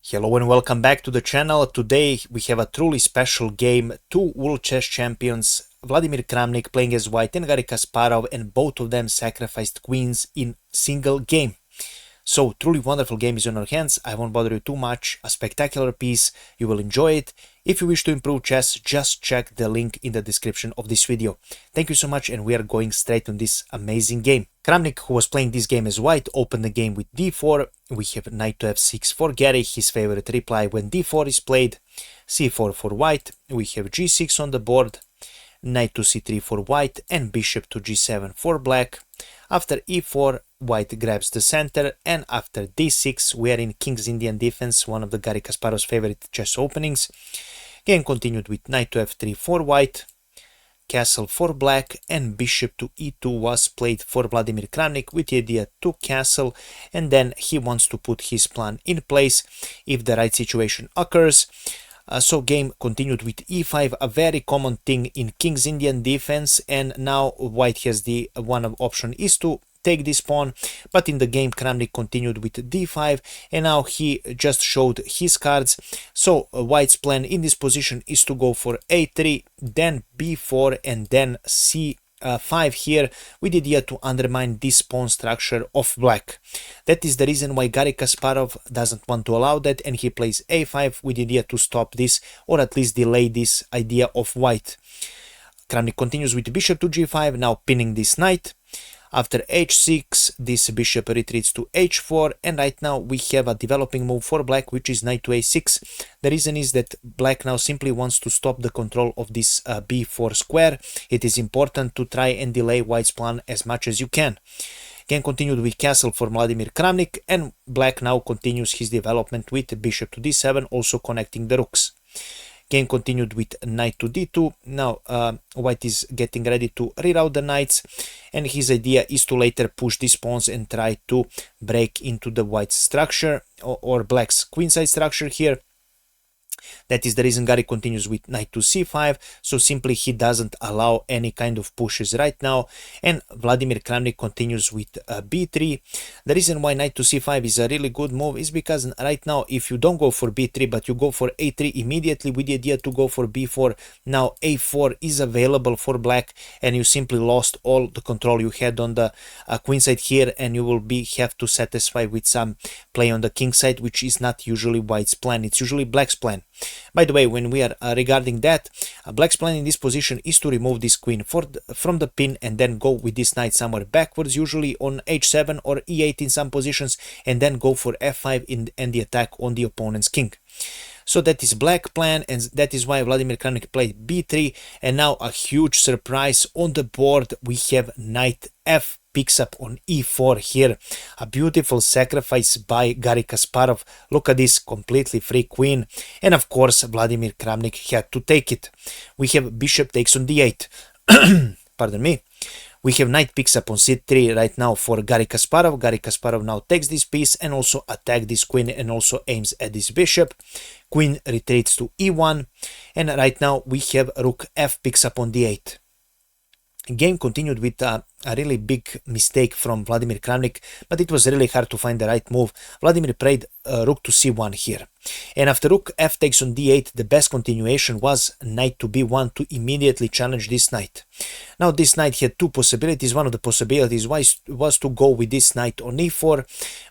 Hello and welcome back to the channel. Today we have a truly special game. Two world chess champions, Vladimir Kramnik playing as white and Garry Kasparov, and both of them sacrificed queens in single game. So truly wonderful game is on our hands. I won't bother you too much. A spectacular piece. You will enjoy it. If you wish to improve chess, just check the link in the description of this video. Thank you so much, and we are going straight on this amazing game. Kramnik, who was playing this game as white, opened the game with d4. We have knight to f6 for Garry, his favorite reply when d4 is played. c4 for white. We have g6 on the board. Knight to c3 for white and bishop to g7 for black. After e4, white grabs the center, and after d6 we are in King's Indian defense, one of the Garry Kasparov's favorite chess openings. Game continued with knight to f3 for white, castle for black, and bishop to e2 was played for Vladimir Kramnik with the idea to castle, and then he wants to put his plan in place if the right situation occurs. So game continued with e5, a very common thing in King's Indian defense, and now white has the one option is to take this pawn, but in the game Kramnik continued with d5, and now he just showed his cards. So white's plan in this position is to go for a3, then b4, and then c5 here with the idea to undermine this pawn structure of black. That is the reason why Garry Kasparov doesn't want to allow that, and he plays a5 with the idea to stop this, or at least delay this idea of white. Kramnik continues with bishop to g5, now pinning this knight. After h6, this bishop retreats to h4, and right now we have a developing move for black, which is knight to a6. The reason is that black now simply wants to stop the control of this b4 square. It is important to try and delay white's plan as much as you can. Game continued with castle for Vladimir Kramnik, and black now continues his development with bishop to d7, also connecting the rooks. Game continued with knight to d2. Now white is getting ready to reroute the knights, and his idea is to later push these pawns and try to break into the white structure or black's queenside structure here. That is the reason Garry continues with knight to c5, so simply he doesn't allow any kind of pushes right now, and Vladimir Kramnik continues with b3. The reason why knight to c5 is a really good move is because right now if you don't go for b3 but you go for a3 immediately with the idea to go for b4, now a4 is available for black, and you simply lost all the control you had on the queenside here, and you will have to satisfy with some play on the king side, which is not usually white's plan, it's usually black's plan. By the way, when we are regarding that, black's plan in this position is to remove this queen from the pin and then go with this knight somewhere backwards, usually on h7 or e8 in some positions, and then go for f5 and the attack on the opponent's king. So that is black plan, and that is why Vladimir Kramnik played b3, and now a huge surprise on the board. We have knight f picks up on e4 here. A beautiful sacrifice by Garry Kasparov. Look at this, completely free queen, and of course Vladimir Kramnik had to take it. We have bishop takes on d8. Pardon me. We have knight picks up on c3 right now for Garry Kasparov. Garry Kasparov now takes this piece and also attack this queen and also aims at this bishop. Queen retreats to e1, and right now we have rook f picks up on d8. Game continued with a really big mistake from Vladimir Kramnik, but it was really hard to find the right move. Vladimir played rook to c1 here, and after rook f takes on d8, the best continuation was knight to b1 to immediately challenge this knight. Now this knight had two possibilities. One of the possibilities was to go with this knight on e4,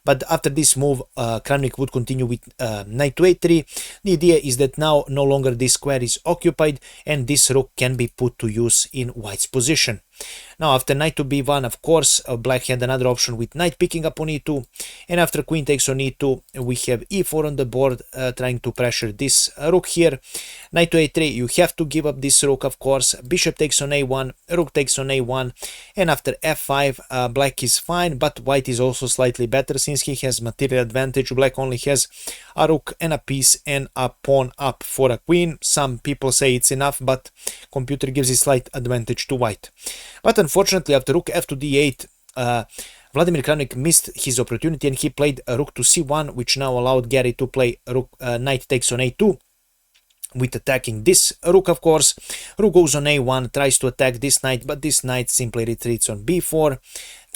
but after this move Kramnik would continue with knight to a3. The idea is that now no longer this square is occupied, and this rook can be put to use in white's position. Now after knight to b1, of course, black had another option with knight picking up on e2, and after queen takes on e2, we have e4 on the board, trying to pressure this rook here. Knight to a3, you have to give up this rook, of course. Bishop takes on a1, rook takes on a1, and after f5, black is fine, but white is also slightly better since he has material advantage. Black only has a rook and a piece and a pawn up for a queen. Some people say it's enough, but computer gives a slight advantage to white. But unfortunately, after rook f to d8, Vladimir Kramnik missed his opportunity, and he played rook to c1, which now allowed Garry to play knight takes on a2. With attacking this rook, of course. Rook goes on a1, tries to attack this knight, but this knight simply retreats on b4.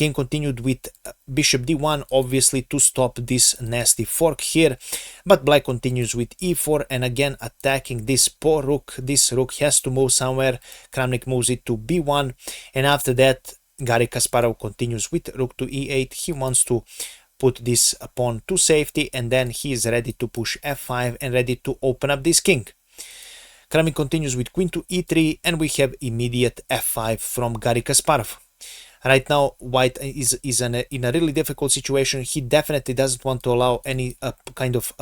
Game continued with bishop d1, obviously to stop this nasty fork here, but black continues with e4 and again attacking this poor rook. This rook has to move somewhere. Kramnik moves it to b1, and after that Garry Kasparov continues with rook to e8. He wants to put this pawn to safety, and then he is ready to push f5 and ready to open up this king. Kramnik continues with queen to e3, and we have immediate f5 from Garry Kasparov. Right now, white is in a really difficult situation. He definitely doesn't want to allow any kind of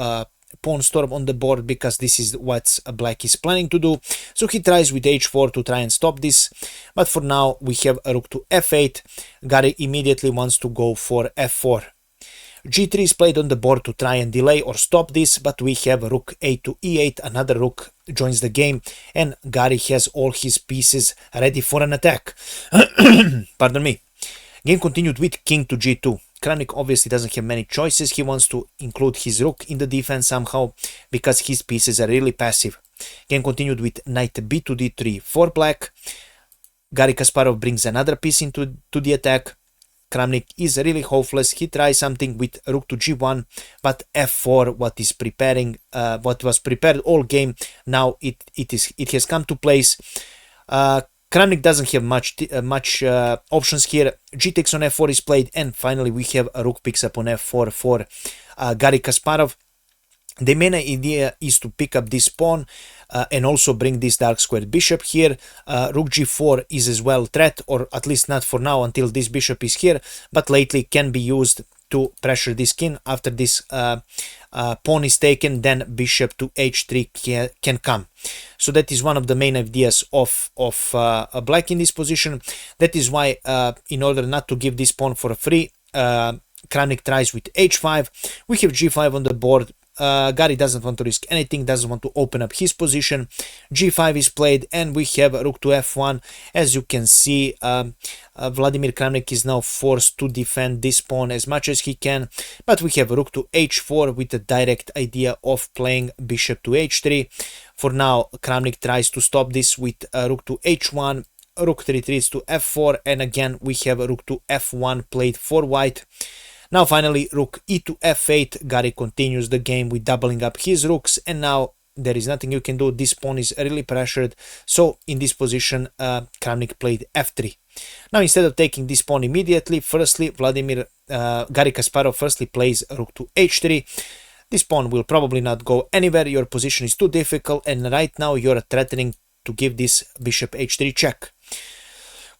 pawn storm on the board, because this is what black is planning to do. So he tries with h4 to try and stop this, but for now we have a rook to f8. Garry immediately wants to go for f4. g3 is played on the board to try and delay or stop this, but we have rook a to e8. Another rook joins the game, and Garry has all his pieces ready for an attack. Pardon me. Game continued with king to g2. Kramnik obviously doesn't have many choices. He wants to include his rook in the defense somehow, because his pieces are really passive. Game continued with knight b to d3 for black. Garry Kasparov brings another piece into the attack. Kramnik is really hopeless. He tries something with rook to g1, but f4, what was prepared all game, now it has come to place. Kramnik doesn't have much options here. G takes on f4 is played, and finally we have a rook picks up on f4 for Garry Kasparov. The main idea is to pick up this pawn and also bring this dark squared bishop here. Rook g4 is as well threat, or at least not for now until this bishop is here, but lately can be used to pressure this king. After this pawn is taken, then bishop to h3 can come. So that is one of the main ideas of black in this position. That is why in order not to give this pawn for free, Kramnik tries with h5. We have g5 on the board. Garry doesn't want to risk anything, doesn't want to open up his position. g5 is played, and we have rook to f1. As you can see, Vladimir Kramnik is now forced to defend this pawn as much as he can, but we have rook to h4 with the direct idea of playing bishop to h3. For now, Kramnik tries to stop this with rook to h1, rook retreats to f4, and again we have rook to f1 played for white. Now finally rook e to f8. Garry continues the game with doubling up his rooks, and now there is nothing you can do. This pawn is really pressured, so in this position Kramnik played f3. Now instead of taking this pawn immediately, Garry Kasparov firstly plays rook to h3. This pawn will probably not go anywhere. Your position is too difficult, and right now you're threatening to give this bishop h3 check.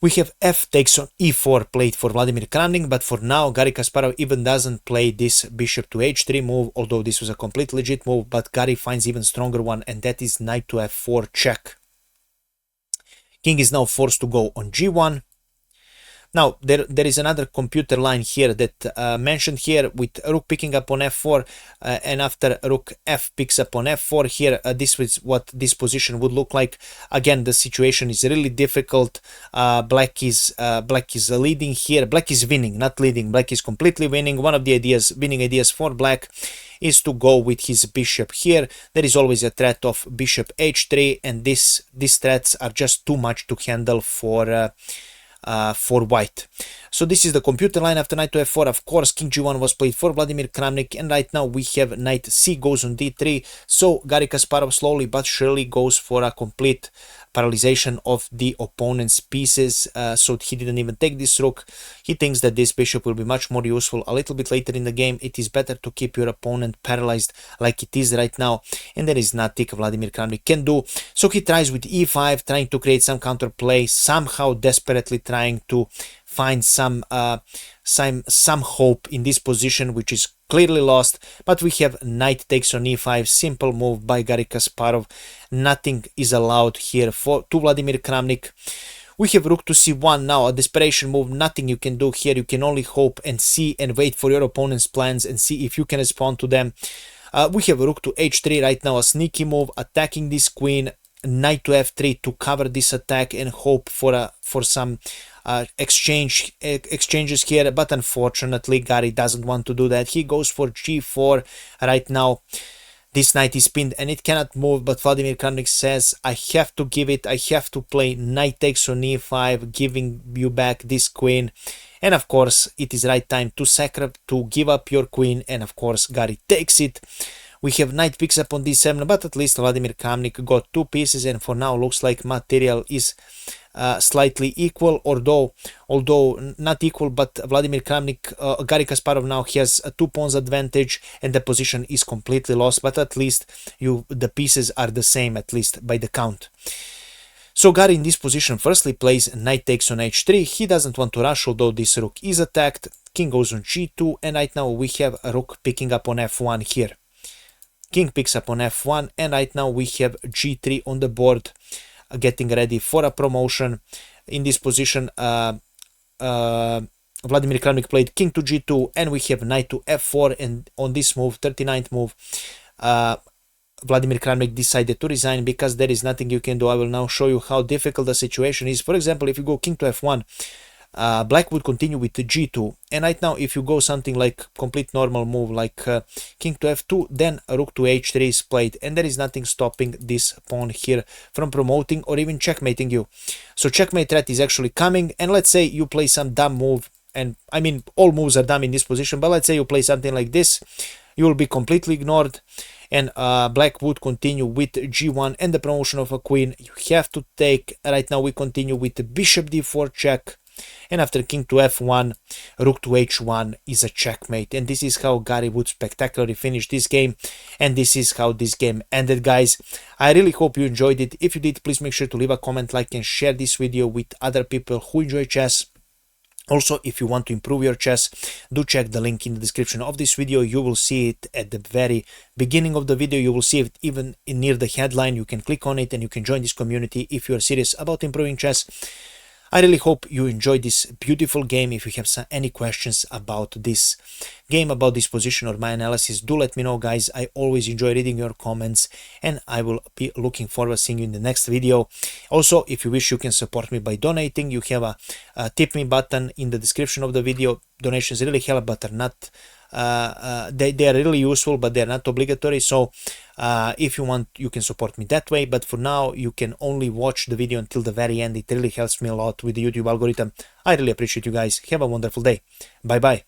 We have f takes on e4 played for Vladimir Kramnik, but for now Garry Kasparov even doesn't play this bishop to h3 move, although this was a completely legit move, but Garry finds even stronger one, and that is knight to f4 check. King is now forced to go on g1. Now there is another computer line here that mentioned here with rook picking up on f4, and after rook f picks up on f4 here, this is what this position would look like. Again, the situation is really difficult. Black is leading here. Black is winning, not leading. Black is completely winning. One of the winning ideas for black is to go with his bishop here. There is always a threat of bishop h3, and these threats are just too much to handle for white. So this is the computer line after knight to f4. Of course, king g1 was played for Vladimir Kramnik, and right now we have knight c goes on d3. So Garry Kasparov slowly but surely goes for a complete paralyzation of the opponent's pieces, so he didn't even take this rook. He thinks that this bishop will be much more useful a little bit later in the game. It is better to keep your opponent paralyzed like it is right now, and there is nothing Vladimir Kramnik can do. So he tries with e5, trying to create some counterplay, somehow desperately trying to find some hope in this position, which is clearly lost. But we have knight takes on e5, simple move by Garry Kasparov. Nothing is allowed here to Vladimir Kramnik. We have rook to c1 now, a desperation move. Nothing you can do here. You can only hope and see and wait for your opponent's plans and see if you can respond to them. We have rook to h3 right now, a sneaky move, attacking this queen. Knight to f3 to cover this attack and hope for some exchanges here, but unfortunately Garry doesn't want to do that. He goes for g4 right now. This knight is pinned and it cannot move, but Vladimir Kramnik says, I have to give it. I have to play knight takes on e5, giving you back this queen, And of course, it is right time to give up your queen, and of course, Garry takes it. We have knight picks up on d7, but at least Vladimir Kramnik got 2 pieces, and for now looks like material is slightly equal, although not equal, but Vladimir Kramnik, Garry Kasparov now has a 2 pawns advantage, and the position is completely lost, but at least the pieces are the same, at least by the count. So Garry in this position firstly plays knight takes on h3. He doesn't want to rush, although this rook is attacked. King goes on g2, and right now we have a rook picking up on f1 here. King picks up on f1, and right now we have g3 on the board, getting ready for a promotion. In this position, Vladimir Kramnik played king to g2, and we have knight to f4, and on this move, 39th move, Vladimir Kramnik decided to resign because there is nothing you can do. I will now show you how difficult the situation is. For example, if you go king to f1, black would continue with g2, and right now if you go something like complete normal move like king to f2, then rook to h3 is played, and there is nothing stopping this pawn here from promoting or even checkmating you. So checkmate threat is actually coming, and let's say you play some dumb move, and I mean all moves are dumb in this position, but let's say you play something like this, you will be completely ignored, and black would continue with g1 and the promotion of a queen. You have to take. Right now we continue with the bishop d4 check, and after king to f1, rook to h1 is a checkmate, and this is how Garry would spectacularly finish this game, and this is how this game ended, guys. I really hope you enjoyed it. If you did, please make sure to leave a comment, like, and share this video with other people who enjoy chess. Also, if you want to improve your chess, do check the link in the description of this video. You will see it at the very beginning of the video. You will see it even near the headline. You can click on it and you can join this community if you are serious about improving chess. I really hope you enjoyed this beautiful game. If you have any questions about this game, about this position or my analysis, do let me know, guys. I always enjoy reading your comments, and I will be looking forward to seeing you in the next video. Also, if you wish, you can support me by donating. You have a tip me button in the description of the video. Donations really help, but are not they are really useful, but they are not obligatory. So if you want, you can support me that way, but for now you can only watch the video until the very end. It really helps me a lot with the YouTube algorithm. I really appreciate you guys. Have a wonderful day. Bye bye.